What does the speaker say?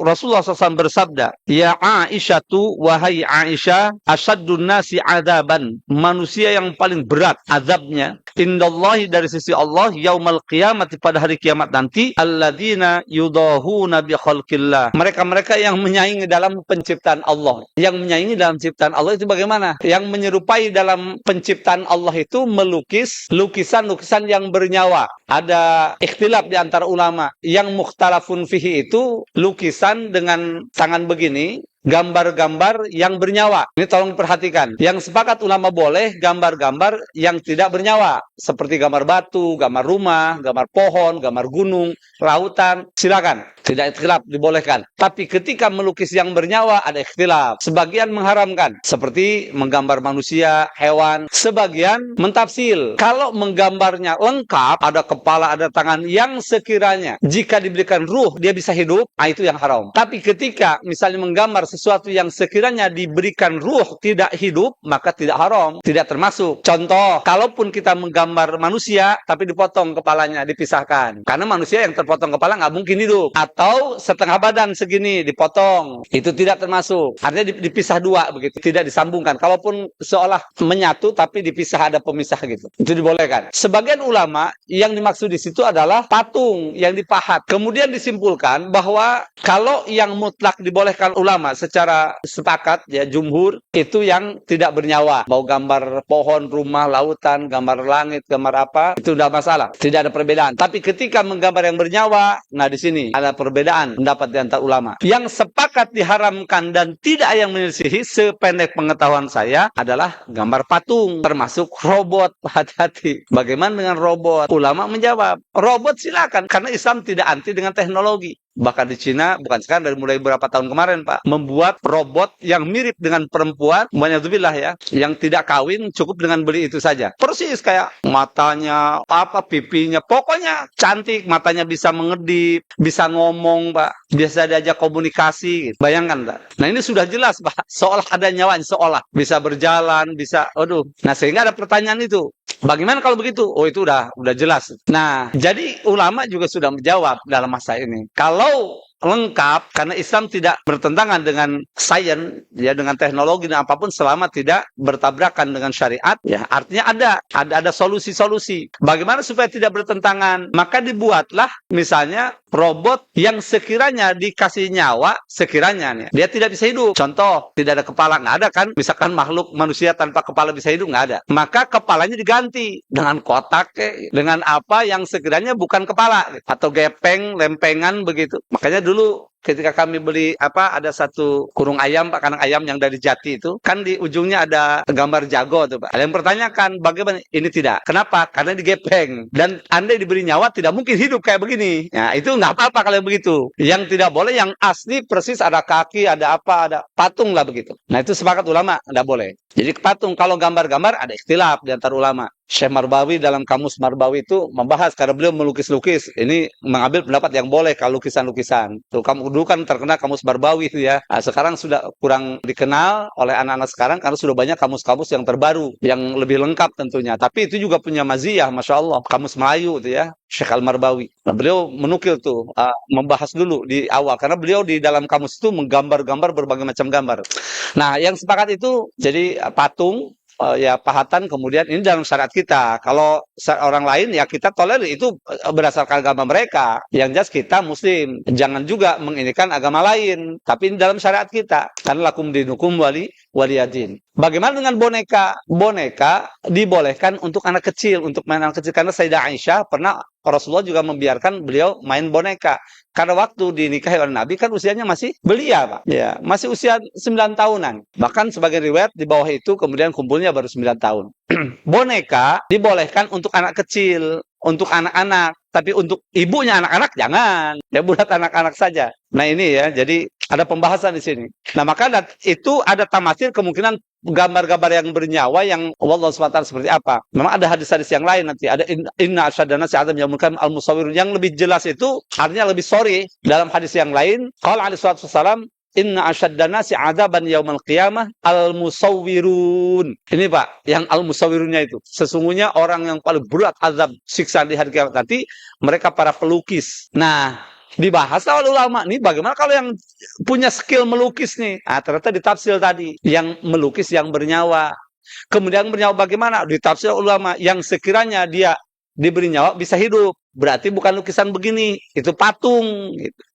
Rasulullah SAW bersabda, "Ya Aisyatu, wahai Aisyah, asyaddun nasi adaban, manusia yang paling berat azabnya, indallahi dari sisi Allah, yaumal qiyamati pada hari kiamat nanti, alladzina yudahuna bi khalqillah." Mereka-mereka yang menyaingi dalam penciptaan Allah. Yang menyaingi dalam ciptaan Allah itu bagaimana? Yang menyerupai dalam penciptaan Allah itu melukis lukisan-lukisan yang bernyawa. Ada ikhtilaf di antara ulama. Yang mukhtalafun fihi itu lukisan dengan tangan begini, gambar-gambar yang bernyawa. Ini tolong perhatikan. Yang sepakat ulama boleh gambar-gambar yang tidak bernyawa. Seperti gambar batu, gambar rumah, gambar pohon, gambar gunung, lautan. Silakan. Tidak ikhtilaf, dibolehkan. Tapi ketika melukis yang bernyawa, ada ikhtilaf. Sebagian mengharamkan. Seperti menggambar manusia, hewan. Sebagian mentafsil. Kalau menggambarnya lengkap, ada kepala, ada tangan, yang sekiranya jika diberikan ruh, dia bisa hidup, itu yang haram. Tapi ketika misalnya menggambar sesuatu yang sekiranya diberikan ruh tidak hidup, maka tidak haram, tidak termasuk. Contoh, kalaupun kita menggambar manusia tapi dipotong kepalanya, dipisahkan, karena manusia yang terpotong kepala nggak mungkin hidup. Atau setengah badan segini dipotong, itu tidak termasuk. Artinya dipisah dua begitu, tidak disambungkan. Kalaupun seolah menyatu tapi dipisah, ada pemisah gitu, itu dibolehkan. Sebagian ulama yang dimaksud di situ adalah patung yang dipahat. Kemudian disimpulkan bahwa kalau yang mutlak dibolehkan ulama secara sepakat, ya jumhur, itu yang tidak bernyawa. Mau gambar pohon, rumah, lautan, gambar langit, gambar apa, itu tidak masalah. Tidak ada perbedaan. Tapi ketika menggambar yang bernyawa, nah di sini ada perbedaan pendapat di antara ulama. Yang sepakat diharamkan dan tidak ada yang menyelisihi, sependek pengetahuan saya, adalah gambar patung, termasuk robot. Hati-hati. Bagaimana dengan robot? Ulama menjawab, robot silakan, karena Islam tidak anti dengan teknologi. Bahkan di Cina, bukan sekarang, dari mulai beberapa tahun kemarin, Pak, membuat robot yang mirip dengan perempuan, banyak ya, yang tidak kawin, cukup dengan beli itu saja. Persis kayak matanya, pipinya, pokoknya cantik, matanya bisa mengedip, bisa ngomong, Pak, bisa diajak komunikasi, gitu. Bayangkan, Pak. Nah ini sudah jelas, Pak, seolah ada nyawanya, seolah bisa berjalan, bisa, nah sehingga ada pertanyaan itu. Bagaimana kalau begitu? Oh, itu udah jelas. Nah, jadi ulama juga sudah menjawab dalam masa ini. Kalau lengkap, karena Islam tidak bertentangan dengan sains, ya, dengan teknologi dan apapun, selama tidak bertabrakan dengan syariat, ya artinya ada solusi-solusi. Bagaimana supaya tidak bertentangan? Maka dibuatlah misalnya robot yang sekiranya dikasih nyawa, sekiranya dia tidak bisa hidup. Contoh, tidak ada kepala, nggak ada kan? Misalkan makhluk manusia tanpa kepala bisa hidup, nggak ada. Maka kepalanya diganti dengan kotak, dengan apa yang sekiranya bukan kepala, atau gepeng, lempengan begitu. Makanya dulu ketika kami beli ada satu kurung ayam, Pak, kandang ayam yang dari Jati itu, kan di ujungnya ada gambar jago tuh, Pak. Ada yang pertanyakan, bagaimana? Ini tidak. Kenapa? Karena digepeng. Dan Anda diberi nyawa tidak mungkin hidup kayak begini. Nah, itu nggak apa-apa kalau begitu. Yang tidak boleh yang asli persis ada kaki, ada apa, ada patung lah begitu. Nah, itu sepakat ulama, nggak boleh. Jadi patung, kalau gambar-gambar ada ikhtilaf di antara ulama. Syekh Marbawi dalam Kamus Marbawi itu membahas, karena beliau melukis-lukis, ini mengambil pendapat yang boleh kalau lukisan-lukisan. Tuh, kamu dulu kan terkenal Kamus Marbawi itu ya. Nah, sekarang sudah kurang dikenal oleh anak-anak sekarang karena sudah banyak kamus-kamus yang terbaru, yang lebih lengkap tentunya. Tapi itu juga punya maziyah, Masya Allah. Kamus Melayu itu ya, Syekh Al-Marbawi. Nah, beliau menukil tuh, membahas dulu di awal, karena beliau di dalam kamus itu menggambar-gambar berbagai macam gambar. Nah, yang sepakat itu jadi patung, ya pahatan, kemudian ini dalam syariat kita. Kalau orang lain ya kita tolerir, itu berdasarkan agama mereka. Yang jelas kita muslim, jangan juga menginikan agama lain. Tapi ini dalam syariat kita. Karena lakum dinukum waliyadin. Bagaimana dengan boneka? Boneka dibolehkan untuk anak kecil, untuk main anak kecil. Karena Sayyidah Aisyah pernah, Rasulullah juga membiarkan beliau main boneka. Karena waktu dinikahi oleh Nabi kan usianya masih belia, Pak. Ya, masih usia 9 tahunan. Bahkan sebagai riwayat di bawah itu kemudian kumpulnya baru 9 tahun. Boneka dibolehkan untuk anak kecil, untuk anak-anak. Tapi untuk ibunya anak-anak jangan. Ya buat anak-anak saja. Nah ini ya, jadi ada pembahasan di sini. Nah maka itu ada tamasil kemungkinan gambar-gambar yang bernyawa yang Allah SWT seperti apa. Memang ada hadis-hadis yang lain nanti. Ada inna asyadana si'adam yamulkan al-musawir. Yang lebih jelas itu artinya lebih sorry dalam hadis yang lain. Qala alaihi wasallam, inna asyadana si'adaban yaumal qiyamah al-musawwirun. Ini Pak, yang al-musawwirunnya itu. Sesungguhnya orang yang paling berat azab siksa di hari kiamat nanti, mereka para pelukis. Nah, Dibahas oleh ulama nih, bagaimana kalau yang punya skill melukis nih? Ah, ternyata ditafsir tadi, yang melukis yang bernyawa. Kemudian bernyawa bagaimana? Ditafsir ulama yang sekiranya dia diberi nyawa bisa hidup. Berarti bukan lukisan begini, itu patung gitu.